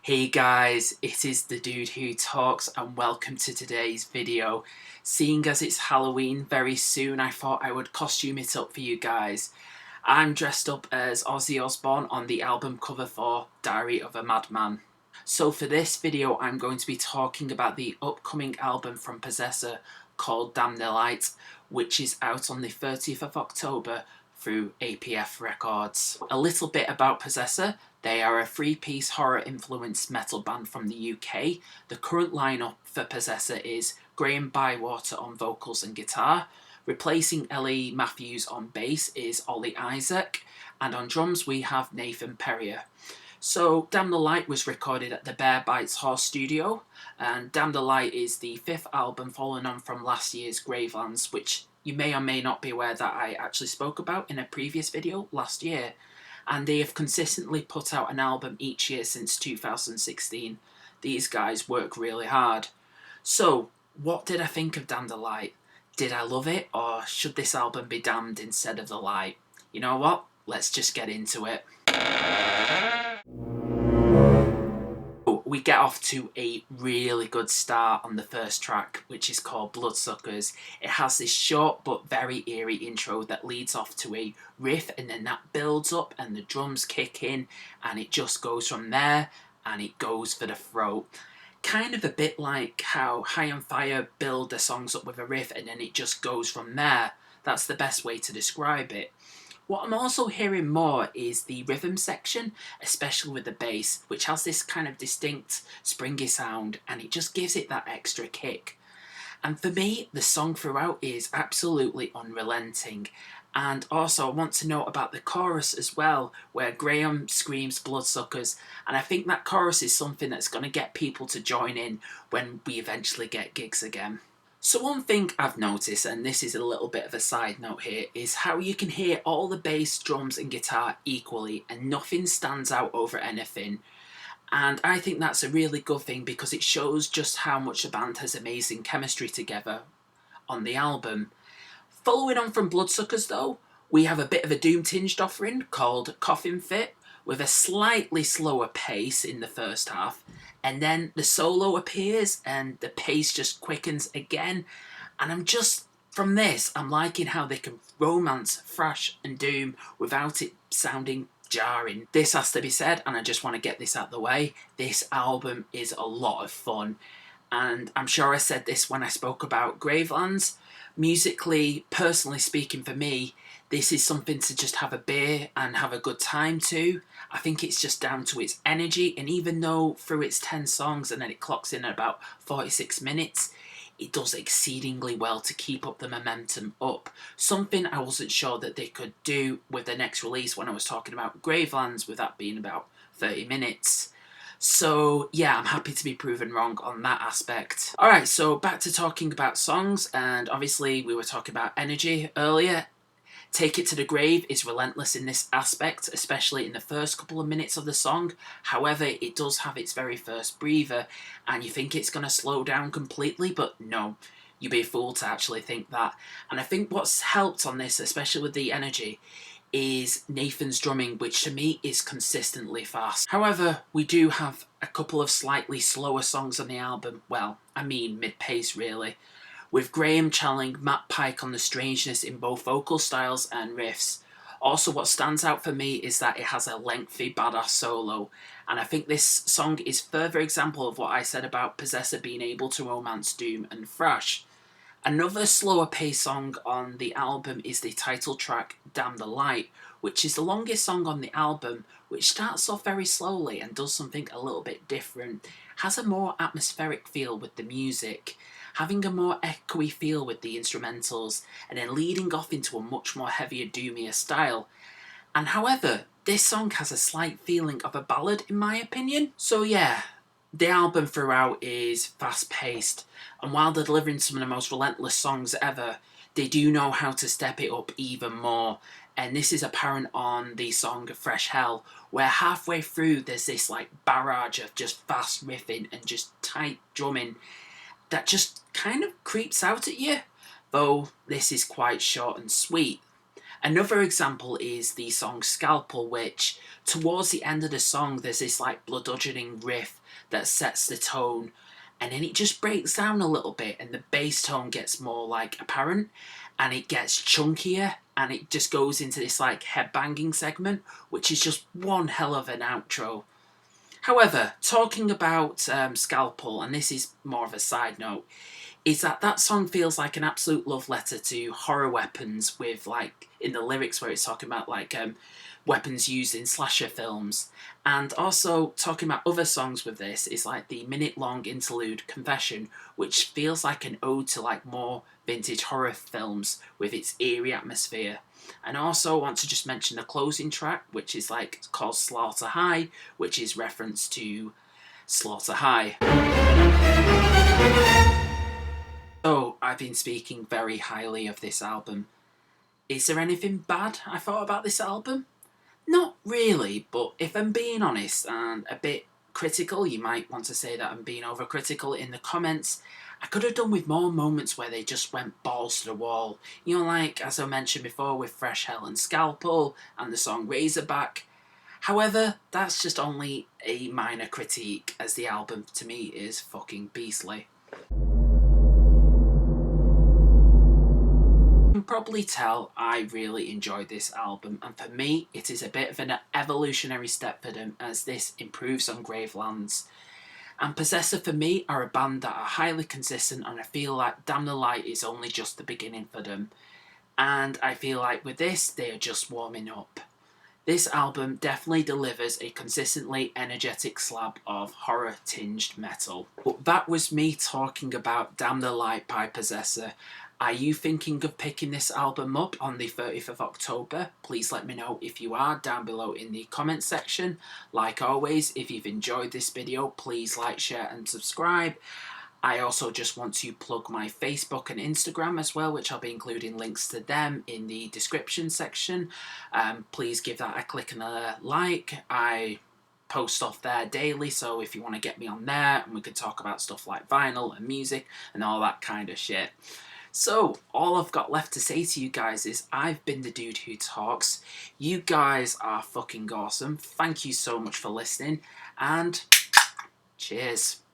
Hey guys, it is the dude who talks and welcome to today's video. Seeing as it's Halloween very soon, I thought I would costume it up for you guys. I'm dressed up as Ozzy Osbourne on the album cover for Diary of a Madman. So for this video I'm going to be talking about the upcoming album from Possessor called Damn the Light, which is out on the 30th of October through APF Records. A little bit about Possessor. They are a three-piece horror-influenced metal band from the UK. The current lineup for Possessor is Graham Bywater on vocals and guitar. Replacing Ellie Matthews on bass is Ollie Isaac, and on drums we have Nathan Perrier. So Damn the Light was recorded at the Bear Bites Horse Studio, and Damn the Light is the fifth album following on from last year's Gravelands, which you may or may not be aware that I actually spoke about in a previous video last year. And they have consistently put out an album each year since 2016. These guys work really hard. So, what did I think of Damn the Light? Did I love it, or should this album be damned instead of the light? You know what? Let's just get into it. We get off to a really good start on the first track, which is called Bloodsuckers. It has this short but very eerie intro that leads off to a riff, and then that builds up and the drums kick in and it just goes from there and it goes for the throat. Kind of a bit like how High on Fire build their songs up with a riff and then it just goes from there. That's the best way to describe it. What I'm also hearing more is the rhythm section, especially with the bass, which has this kind of distinct springy sound and it just gives it that extra kick. And for me, the song throughout is absolutely unrelenting. And also I want to note about the chorus as well, where Graham screams bloodsuckers, and I think that chorus is something that's going to get people to join in when we eventually get gigs again. So one thing I've noticed, and this is a little bit of a side note here, is how you can hear all the bass, drums and guitar equally and nothing stands out over anything. And I think that's a really good thing because it shows just how much the band has amazing chemistry together on the album. Following on from Bloodsuckers though, we have a bit of a doom-tinged offering called Coffin Fit, with a slightly slower pace in the first half, and then the solo appears and the pace just quickens again, and from this, I'm liking how they can romance thrash and doom without it sounding jarring. This has to be said, and I just want to get this out of the way, this album is a lot of fun, and I'm sure I said this when I spoke about Gravelands. Musically, personally speaking for me, this is something to just have a beer and have a good time to. I think it's just down to its energy, and even though through its 10 songs and then it clocks in at about 46 minutes, it does exceedingly well to keep up the momentum up. Something I wasn't sure that they could do with the next release when I was talking about Gravelands, with that being about 30 minutes. So yeah, I'm happy to be proven wrong on that aspect. Alright, so back to talking about songs, and obviously we were talking about energy earlier. Take It to the Grave is relentless in this aspect, especially in the first couple of minutes of the song. However, it does have its very first breather, and you think it's going to slow down completely, but no. You'd be a fool to actually think that. And I think what's helped on this, especially with the energy, is Nathan's drumming, which to me is consistently fast. However, we do have a couple of slightly slower songs on the album, well, I mean mid-pace really, with Graham channeling Matt Pike on the strangeness in both vocal styles and riffs. Also, what stands out for me is that it has a lengthy badass solo, and I think this song is further example of what I said about Possessor being able to romance doom and thrash. Another slower pace song on the album is the title track Damn the Light, which is the longest song on the album, which starts off very slowly and does something a little bit different. Has a more atmospheric feel with the music, having a more echoey feel with the instrumentals, and then leading off into a much more heavier, doomier style. And however, this song has a slight feeling of a ballad in my opinion. So yeah, the album throughout is fast-paced, and while they're delivering some of the most relentless songs ever, they do know how to step it up even more, and this is apparent on the song Fresh Hell, where halfway through there's this like barrage of just fast riffing and just tight drumming that just kind of creeps out at you, though this is quite short and sweet. Another example is the song Scalpel, which towards the end of the song there's this like bludgeoning riff that sets the tone, and then it just breaks down a little bit and the bass tone gets more like apparent and it gets chunkier and it just goes into this like headbanging segment, which is just one hell of an outro. However, talking about Scalpel, and this is more of a side note, is that that song feels like an absolute love letter to horror weapons, with like in the lyrics where it's talking about like weapons used in slasher films, and also talking about other songs with this is like the minute-long interlude Confession, which feels like an ode to like more vintage horror films with its eerie atmosphere. And also want to just mention the closing track, which is like called Slaughter High, which is reference to Slaughter High. So, I've been speaking very highly of this album. Is there anything bad I thought about this album? Not really, but if I'm being honest and a bit critical, you might want to say that I'm being overcritical in the comments. I could have done with more moments where they just went balls to the wall. You know, like as I mentioned before with Fresh Hell and Scalpel and the song Razorback. However, that's just only a minor critique, as the album to me is fucking beastly. You can probably tell I really enjoyed this album, and for me it is a bit of an evolutionary step for them as this improves on Gravelands. And Possessor for me are a band that are highly consistent, and I feel like Damn the Light is only just the beginning for them. And I feel like with this they are just warming up. This album definitely delivers a consistently energetic slab of horror-tinged metal. But that was me talking about Damn the Light by Possessor. Are you thinking of picking this album up on the 30th of October? Please let me know if you are down below in the comments section. Like always, if you've enjoyed this video, please like, share and subscribe. I also just want to plug my Facebook and Instagram as well, which I'll be including links to them in the description section. Please give that a click and a like. I post stuff there daily, so if you want to get me on there and we can talk about stuff like vinyl and music and all that kind of shit. So, all I've got left to say to you guys is I've been the dude who talks. You guys are fucking awesome. Thank you so much for listening, and cheers.